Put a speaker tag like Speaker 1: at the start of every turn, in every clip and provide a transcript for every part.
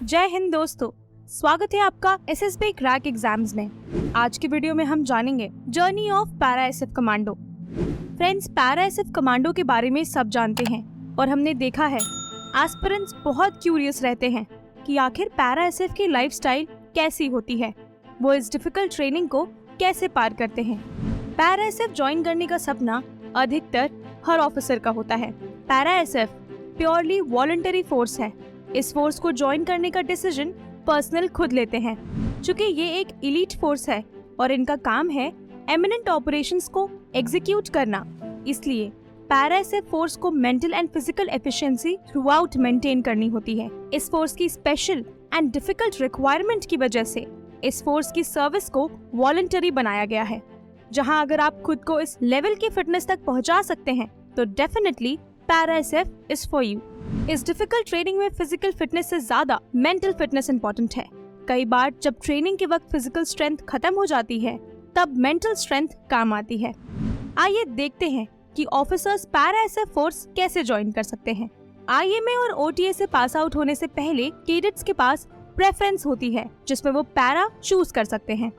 Speaker 1: जय हिंद दोस्तों, स्वागत है आपका एसएसबी क्रैक एग्जाम्स में। आज की वीडियो में हम जानेंगे journey of para SF commando. Friends, para SF commando के बारे में सब जानते हैं और हमने देखा है एस्पिरेंट्स बहुत क्यूरियस रहते हैं कि आखिर पैरा एसएफ की लाइफस्टाइल कैसी होती है, वो इस डिफिकल्ट ट्रेनिंग को कैसे पार करते हैं। पैरा एसएफ ज्वाइन करने का सपना अधिकतर हर ऑफिसर का होता है। Para SF purely voluntary force है। इस फोर्स को ज्वाइन करने का डिसीजन पर्सनल खुद लेते हैं। चूंकि ये एक इलीट फोर्स है और इनका काम है एमिनेंट ऑपरेशंस को एग्जीक्यूट करना, इसलिए पैरा एसएफ फोर्स को mental and physical efficiency through out maintain करनी होती है। इस फोर्स की स्पेशल एंड डिफिकल्ट रिक्वायरमेंट की वजह से इस फोर्स की सर्विस को वॉलंटरी बनाया गया है। जहां अगर आप खुद को इस लेवल की फिटनेस तक पहुंचा सकते हैं तो definitely para SF is for you. इस डिफिकल्ट ट्रेनिंग में फिजिकल फिटनेस से ज्यादा मेंटल फिटनेस इंपॉर्टेंट है। कई बार जब ट्रेनिंग के वक्त फिजिकल स्ट्रेंथ खत्म हो जाती है तब मेंटल स्ट्रेंथ काम आती है। आइए देखते हैं कि ऑफिसर्स पैरा एसएफ फोर्स कैसे ज्वाइन कर सकते हैं। आईएमए और ओटीए से पास आउट होने से पहले कैडेट्स के पास प्रेफरेंस होती है जिसमें वो पैरा चूज कर सकते हैं।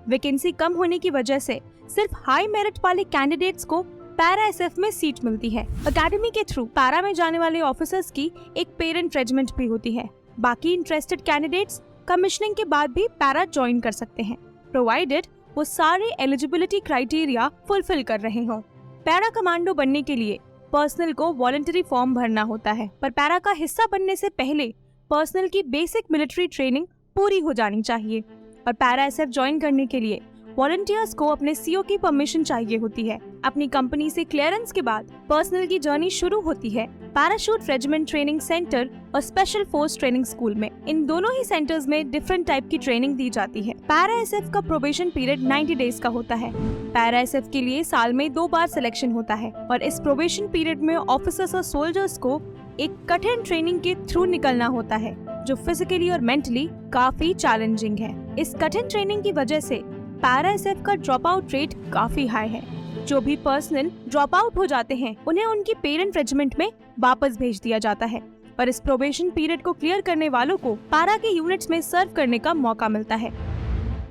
Speaker 1: वैकेंसी कम होने की वजह से सिर्फ हाई मेरिट वाले कैंडिडेट्स को पैरा एसएफ में सीट मिलती है। एकेडमी के थ्रू पैरा में जाने वाले ऑफिसर्स की एक पेरेंट रेजिमेंट भी होती है। बाकी इंटरेस्टेड कैंडिडेट्स कमिश्निंग के बाद भी पैरा ज्वाइन कर सकते हैं, प्रोवाइडेड वो सारे एलिजिबिलिटी क्राइटेरिया फुलफिल कर रहे हों। पैरा कमांडो बनने के लिए पर्सनल को वॉलंटरी फॉर्म भरना होता है, पर पैरा का हिस्सा बनने से पहले पर्सनल की बेसिक मिलिट्री ट्रेनिंग पूरी हो जानी चाहिए। और पैरा एसएफ ज्वाइन करने के लिए वॉलंटियर्स को अपने सीओ की परमिशन चाहिए होती है। अपनी कंपनी से क्लियरेंस के बाद पर्सनल की जर्नी शुरू होती है पैराशूट रेजिमेंट ट्रेनिंग सेंटर और स्पेशल फोर्स ट्रेनिंग स्कूल में। इन दोनों ही सेंटर्स में डिफरेंट टाइप की ट्रेनिंग दी जाती है। पैरा एसएफ का प्रोबेशन पीरियड 90 डेज का होता है। पैरा एसएफ के लिए साल में 2 बार सिलेक्शन होता है और इस प्रोबेशन पीरियड में ऑफिसर्स और सोल्जर्स को एक कठिन ट्रेनिंग के थ्रू निकलना होता है जो फिजिकली और मेंटली काफी चैलेंजिंग है। इस कठिन ट्रेनिंग की वजह से पैरा एसएफ का ड्रॉप आउट रेट काफी हाई है। जो भी पर्सनल ड्रॉप आउट हो जाते हैं उन्हें उनकी पेरेंट रेजिमेंट में वापस भेज दिया जाता है। पर इस प्रोबेशन पीरियड को क्लियर करने वालों को पैरा के यूनिट्स में सर्व करने का मौका मिलता है।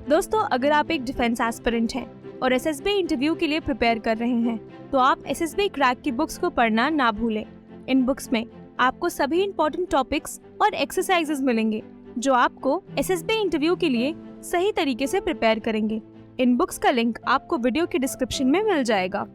Speaker 1: दोस्तों, अगर आप एक डिफेंस एस्पिरेंट हैं और एसएसबी इंटरव्यू के लिए प्रिपेयर कर रहे हैं तो आप एसएसबी क्रैक की बुक्स को पढ़ना ना भूलें। इन बुक्स में आपको सभी इम्पोर्टेंट टॉपिक्स और एक्सरसाइजेस मिलेंगे जो आपको एसएसबी इंटरव्यू के लिए सही तरीके से प्रिपेयर करेंगे। इन बुक्स का लिंक आपको वीडियो के डिस्क्रिप्शन में मिल जाएगा।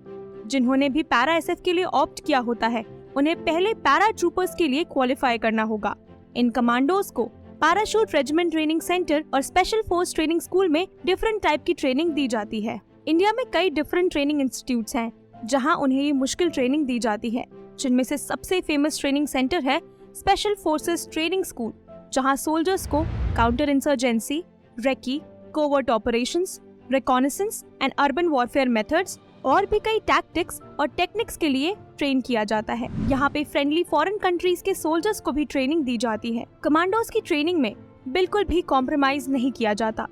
Speaker 1: जिन्होंने भी पैरा एसएफ के लिए ऑप्ट किया होता है उन्हें पहले पैरा ट्रूपर्स के लिए क्वालिफाई करना होगा। इन कमांडोज को पैराशूट रेजिमेंट ट्रेनिंग सेंटर और स्पेशल फोर्स ट्रेनिंग स्कूल में डिफरेंट टाइप की ट्रेनिंग दी जाती है। इंडिया में कई डिफरेंट ट्रेनिंग इंस्टीट्यूट्स हैं जहां उन्हें ये मुश्किल ट्रेनिंग दी जाती है, जिनमें से सबसे फेमस ट्रेनिंग सेंटर है स्पेशल फोर्सेस ट्रेनिंग स्कूल, जहां सोल्जर्स को counter insurgency, recce, covert operations, reconnaissance and urban warfare methods और भी कई टैक्टिक्स और टेक्निक्स के लिए ट्रेन किया जाता है। यहाँ पे फ्रेंडली फॉरेन कंट्रीज के सोल्जर्स को भी ट्रेनिंग दी जाती है। कमांडोज की ट्रेनिंग में बिल्कुल भी कॉम्प्रोमाइज नहीं किया जाता,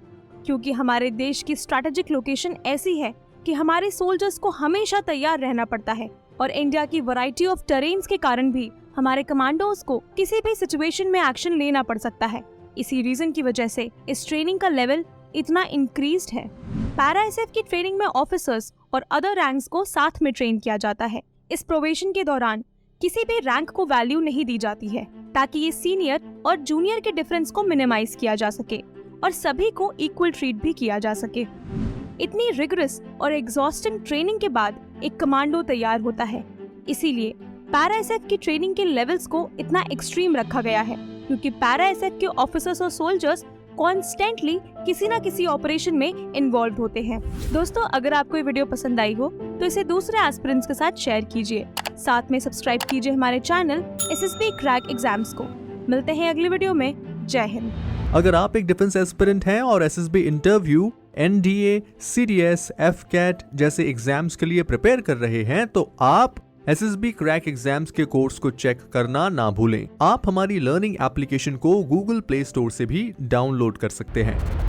Speaker 1: क्योंकि हमारे देश की स्ट्रैटेजिक लोकेशन ऐसी है कि हमारे सोल्जर्स को हमेशा तैयार रहना पड़ता है और इंडिया की वैरायटी ऑफ टेरेन्स के कारण भी हमारे कमांडोज को किसी भी सिचुएशन में एक्शन लेना पड़ सकता है। इसी रीजन की वजह से इस ट्रेनिंग का लेवल इतना इंक्रीज्ड है। पैरा एसएफ की ट्रेनिंग में ऑफिसर्स और अदर रैंक्स को साथ में ट्रेन किया जाता है। इस प्रोबेशन के दौरान किसी भी रैंक को वैल्यू नहीं दी जाती है ताकि ये सीनियर और जूनियर के डिफरेंस को मिनिमाइज किया जा सके और सभी को इक्वल ट्रीट भी किया जा सके। इतनी रिगरस और एग्जॉस्टिंग ट्रेनिंग के बाद एक कमांडो तैयार होता है। इसीलिए पैरा एसएफ की ट्रेनिंग के लेवल्स को इतना एक्सट्रीम रखा गया है, क्योंकि पैरा एसएफ के ऑफिसर्स और सोल्जर्स कॉन्स्टेंटली किसी न किसी ऑपरेशन में इन्वॉल्व होते हैं। दोस्तों, अगर आपको ये वीडियो पसंद आई हो तो इसे दूसरे एस्पिरेंट्स के साथ शेयर कीजिए। साथ में सब्सक्राइब कीजिए हमारे चैनल एसएसबी क्रैक एग्जाम्स को। मिलते हैं अगली वीडियो में। जय हिंद।
Speaker 2: अगर आप एक डिफेंस एस्पिरेंट हैं और SSB interview, NDA, CDS, AFCAT जैसे एग्जाम्स के लिए प्रिपेयर कर रहे हैं तो आप एसएसबी क्रैक एग्जाम्स के कोर्स को चेक करना ना भूलें। आप हमारी लर्निंग एप्लीकेशन को गूगल प्ले स्टोर से भी डाउनलोड कर सकते हैं।